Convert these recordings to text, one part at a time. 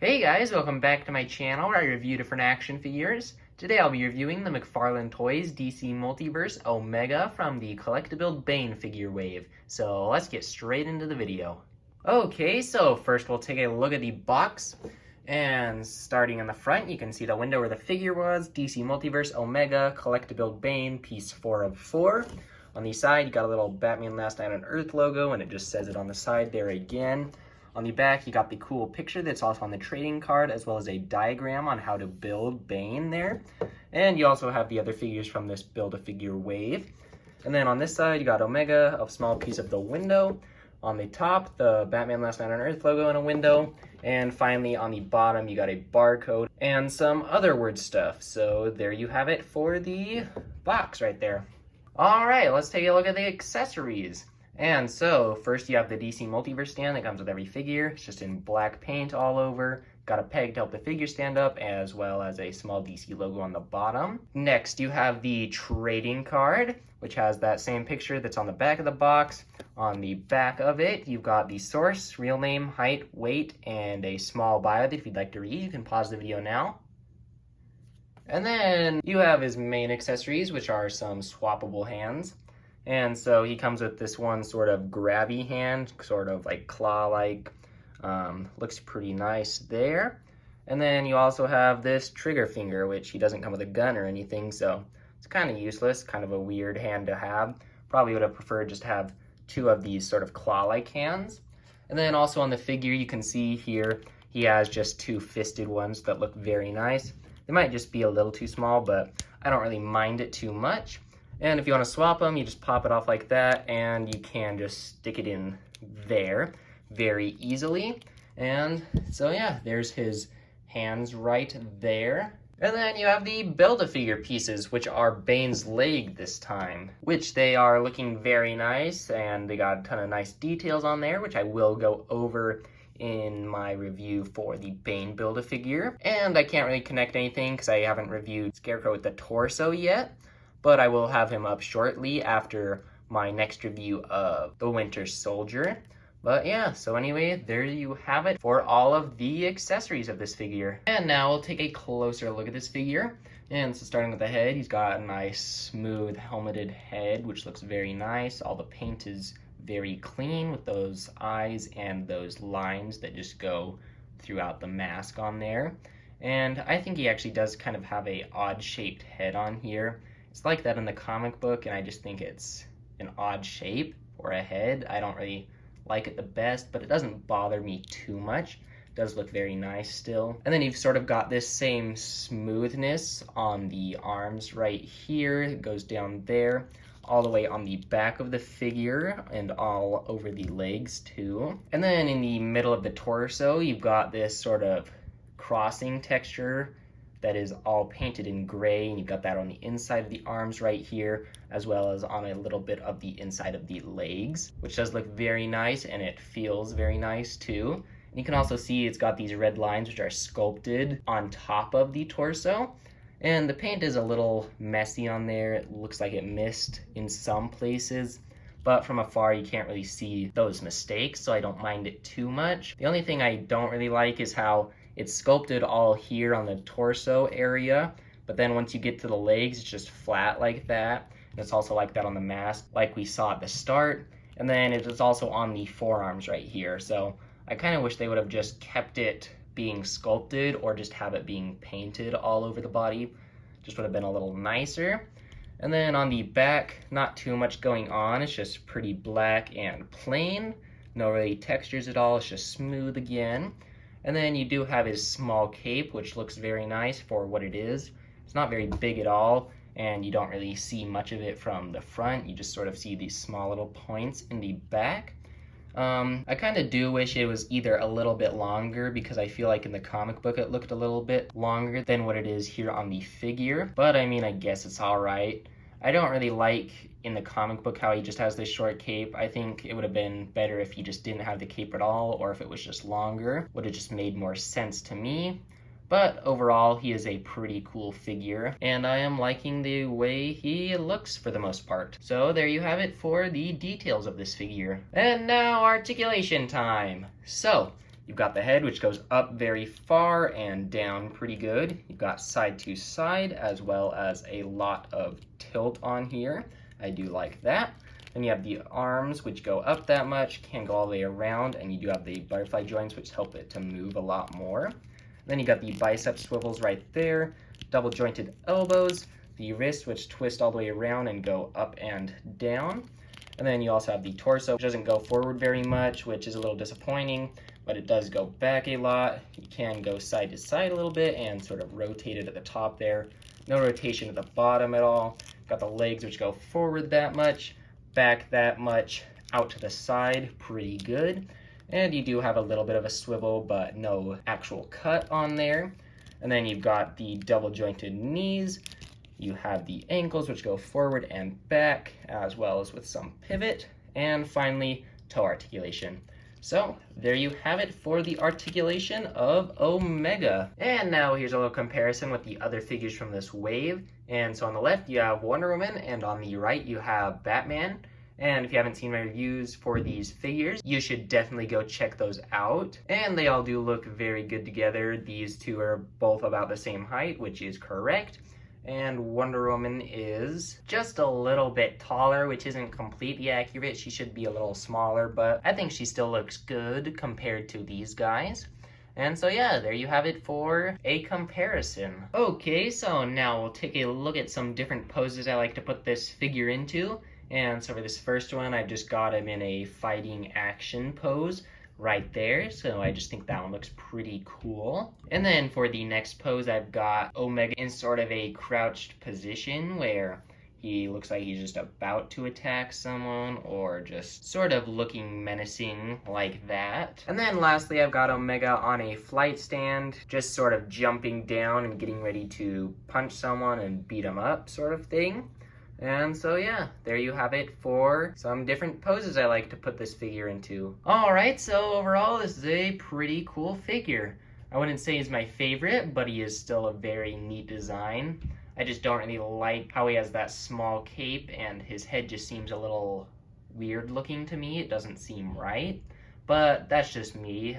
Hey guys, welcome back to my channel where I review different action figures. Today I'll be reviewing the Mcfarlane Toys DC Multiverse Omega from the Collectible Bane figure wave. So let's get straight into the video. Okay, so first we'll take a look at the box. And starting in the front, you can see the window where the figure was, DC Multiverse Omega Collectible Bane, piece 4 of 4. On the side, you got a little Batman Last Night on Earth logo, and it just says it on the side there again. On the back, you got the cool picture that's also on the trading card, as well as a diagram on how to build Bane there. And you also have the other figures from this Build-A-Figure wave. And then on this side, you got Omega, a small piece of the window. On the top, the Batman Last Night on Earth logo and a window. And finally, on the bottom, you got a barcode and some other word stuff. So there you have it for the box right there. All right, let's take a look at the accessories. And so, first you have the DC Multiverse stand that comes with every figure. It's just in black paint all over. Got a peg to help the figure stand up, as well as a small DC logo on the bottom. Next, you have the trading card, which has that same picture that's on the back of the box. On the back of it, you've got the source, real name, height, weight, and a small bio that if you'd like to read, you can pause the video now. And then you have his main accessories, which are some swappable hands. And so he comes with this one sort of grabby hand, sort of like claw-like. Looks pretty nice there. And then you also have this trigger finger, which he doesn't come with a gun or anything, so it's kind of useless, kind of a weird hand to have. Probably would have preferred just to have two of these sort of claw-like hands. And then also on the figure, you can see here, he has just two fisted ones that look very nice. They might just be a little too small, but I don't really mind it too much. And if you want to swap them, you just pop it off like that, and you can just stick it in there very easily. And so yeah, there's his hands right there. And then you have the Build-A-Figure pieces, which are Bane's leg this time, which they are looking very nice, and they got a ton of nice details on there, which I will go over in my review for the Bane Build-A-Figure. And I can't really connect anything because I haven't reviewed Scarecrow with the torso yet. But I will have him up shortly after my next review of the Winter Soldier. But yeah, so anyway, there you have it for all of the accessories of this figure. And now we'll take a closer look at this figure. And so starting with the head, he's got a nice smooth helmeted head, which looks very nice. All the paint is very clean with those eyes and those lines that just go throughout the mask on there. And I think he actually does kind of have a odd shaped head on here. It's like that in the comic book, and I just think it's an odd shape for a head. I don't really like it the best, but it doesn't bother me too much. It does look very nice still. And then you've sort of got this same smoothness on the arms right here. It goes down there, all the way on the back of the figure, and all over the legs too. And then in the middle of the torso, you've got this sort of crossing texture that is all painted in gray, and you've got that on the inside of the arms right here, as well as on a little bit of the inside of the legs, which does look very nice, and it feels very nice too. And you can also see it's got these red lines which are sculpted on top of the torso, and the paint is a little messy on there. It looks like it missed in some places, but from afar you can't really see those mistakes, so I don't mind it too much. The only thing I don't really like is how it's sculpted all here on the torso area, but then once you get to the legs, it's just flat like that. And it's also like that on the mask, like we saw at the start. And then it is also on the forearms right here. So I kind of wish they would have just kept it being sculpted or just have it being painted all over the body. Just would have been a little nicer. And then on the back, not too much going on. It's just pretty black and plain. No really textures at all. It's just smooth again. And then you do have his small cape, which looks very nice for what it is. It's not very big at all, and you don't really see much of it from the front. You just sort of see these small little points in the back. I kind of do wish it was either a little bit longer, because I feel like in the comic book it looked a little bit longer than what it is here on the figure. But I mean, I guess it's all right. I don't really like in the comic book how he just has this short cape. I think it would have been better if he just didn't have the cape at all, or if it was just longer. Would have just made more sense to me. But overall, he is a pretty cool figure, and I am liking the way he looks for the most part. So there you have it for the details of this figure. And now, articulation time. So You've got the head, which goes up very far and down pretty good. You've got side to side, as well as a lot of tilt on here. I do like that. Then you have the arms, which go up that much, can go all the way around, and you do have the butterfly joints, which help it to move a lot more. Then you got the bicep swivels right there, double jointed elbows, the wrist, which twist all the way around and go up and down. And then you also have the torso, which doesn't go forward very much, which is a little disappointing, but it does go back a lot. You can go side to side a little bit and sort of rotate it at the top there. No rotation at the bottom at all. Got the legs, which go forward that much, back that much, out to the side, pretty good. And you do have a little bit of a swivel, but no actual cut on there. And then you've got the double jointed knees. You have the ankles, which go forward and back, as well as with some pivot. And finally, toe articulation. So there you have it for the articulation of Omega. And now here's a little comparison with the other figures from this wave. And so on the left, you have Wonder Woman, and on the right, you have Batman. And if you haven't seen my reviews for these figures, you should definitely go check those out. And they all do look very good together. These two are both about the same height, which is correct. And Wonder Woman is just a little bit taller, which isn't completely accurate. She should be a little smaller, but I think she still looks good compared to these guys. And so yeah, there you have it for a comparison. Okay, so now we'll take a look at some different poses I like to put this figure into. And so for this first one, I've just got him in a fighting action pose right there, so I just think that one looks pretty cool. And then for the next pose, I've got Omega in sort of a crouched position where he looks like he's just about to attack someone, or just sort of looking menacing like that. And then lastly, I've got Omega on a flight stand, just sort of jumping down and getting ready to punch someone and beat him up sort of thing. And so yeah, there you have it for some different poses I like to put this figure into. Alright, so overall this is a pretty cool figure. I wouldn't say he's my favorite, but he is still a very neat design. I just don't really like how he has that small cape, and his head just seems a little weird looking to me. It doesn't seem right, but that's just me.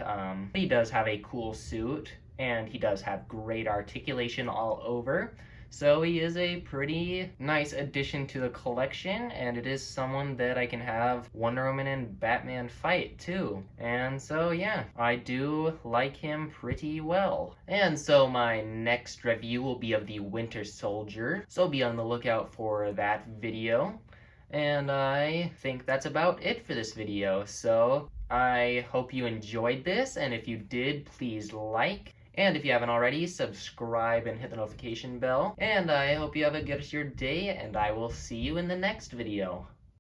He does have a cool suit, and he does have great articulation all over. So he is a pretty nice addition to the collection, and it is someone that I can have Wonder Woman and Batman fight too. And so yeah, I do like him pretty well. And so my next review will be of the Winter Soldier, so be on the lookout for that video. And I think that's about it for this video. So I hope you enjoyed this, and if you did, please like. And if you haven't already, subscribe and hit the notification bell. And I hope you have a good rest of your day, and I will see you in the next video.